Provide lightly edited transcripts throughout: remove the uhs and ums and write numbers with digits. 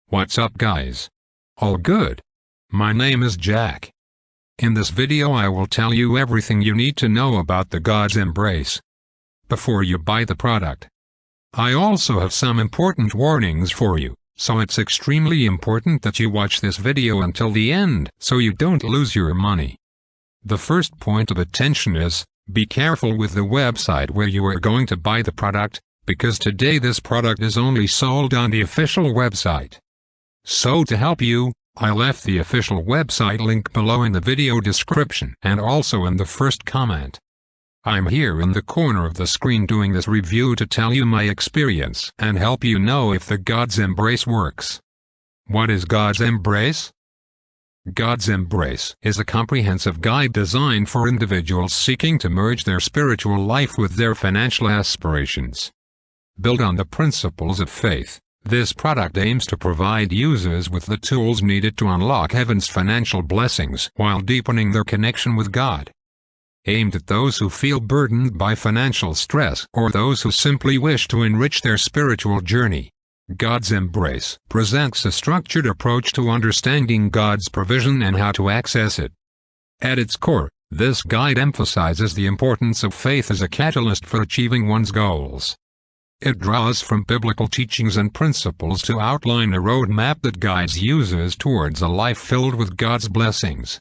What's up guys? All good? My name is Jack. In this video I will tell you everything you need to know about the God's Embrace before you buy the product. I also have some important warnings for you, so it's extremely important that you watch this video until the end so you don't lose your money. The first point of attention is, be careful with the website where you are going to buy the product, because today this product is only sold on the official website. So to help you, I left the official website link below in the video description and also in the first comment. I'm here in the corner of the screen doing this review to tell you my experience and help you know if the God's Embrace works. What is God's Embrace? God's Embrace is a comprehensive guide designed for individuals seeking to merge their spiritual life with their financial aspirations. Built on the principles of faith, this product aims to provide users with the tools needed to unlock heaven's financial blessings while deepening their connection with God. Aimed at those who feel burdened by financial stress or those who simply wish to enrich their spiritual journey, God's Embrace presents a structured approach to understanding God's provision and how to access it. At its core, this guide emphasizes the importance of faith as a catalyst for achieving one's goals. It draws from biblical teachings and principles to outline a roadmap that guides users towards a life filled with God's blessings.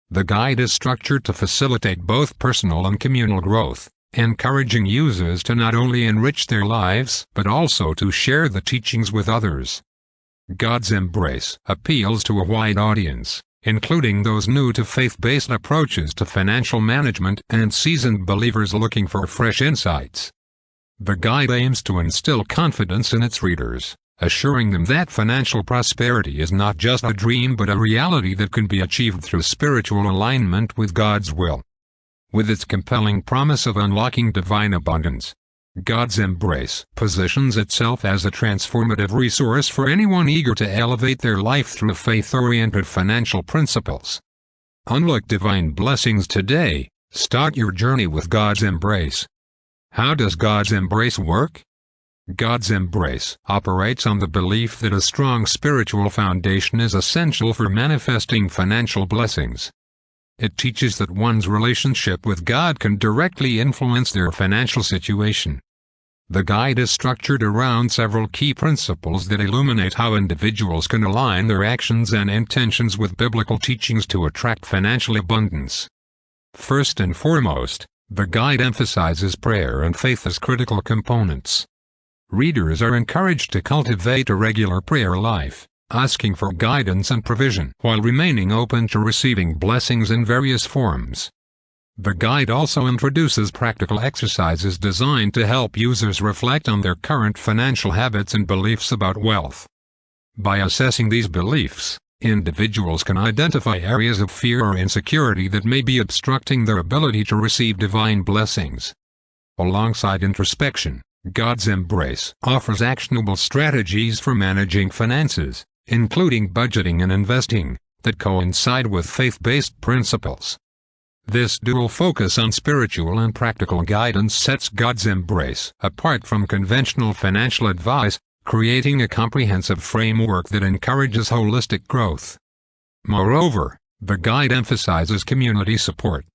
The guide is structured to facilitate both personal and communal growth, encouraging users to not only enrich their lives but also to share the teachings with others. God's Embrace appeals to a wide audience, including those new to faith-based approaches to financial management and seasoned believers looking for fresh insights. The guide aims to instill confidence in its readers, assuring them that financial prosperity is not just a dream but a reality that can be achieved through spiritual alignment with God's will. With its compelling promise of unlocking divine abundance, God's Embrace positions itself as a transformative resource for anyone eager to elevate their life through faith-oriented financial principles. Unlock divine blessings today. Start your journey with God's Embrace. How does God's Embrace work? God's Embrace operates on the belief that a strong spiritual foundation is essential for manifesting financial blessings. It teaches that one's relationship with God can directly influence their financial situation. The guide is structured around several key principles that illuminate how individuals can align their actions and intentions with biblical teachings to attract financial abundance. First and foremost, the guide emphasizes prayer and faith as critical components. Readers are encouraged to cultivate a regular prayer life, asking for guidance and provision while remaining open to receiving blessings in various forms. The guide also introduces practical exercises designed to help users reflect on their current financial habits and beliefs about wealth. By assessing these beliefs, individuals can identify areas of fear or insecurity that may be obstructing their ability to receive divine blessings. Alongside introspection, God's Embrace offers actionable strategies for managing finances, including budgeting and investing, that coincide with faith-based principles. This dual focus on spiritual and practical guidance sets God's Embrace apart from conventional financial advice, creating a comprehensive framework that encourages holistic growth. Moreover, the guide emphasizes community support.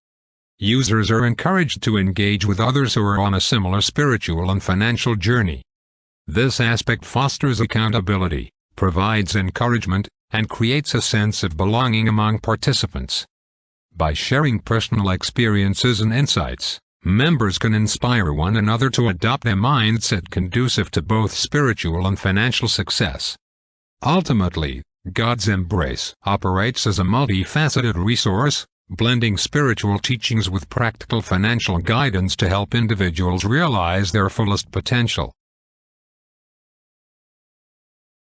Users are encouraged to engage with others who are on a similar spiritual and financial journey. This aspect fosters accountability, provides encouragement, and creates a sense of belonging among participants. By sharing personal experiences and insights, members can inspire one another to adopt a mindset conducive to both spiritual and financial success. Ultimately, God's Embrace operates as a multifaceted resource, blending spiritual teachings with practical financial guidance to help individuals realize their fullest potential.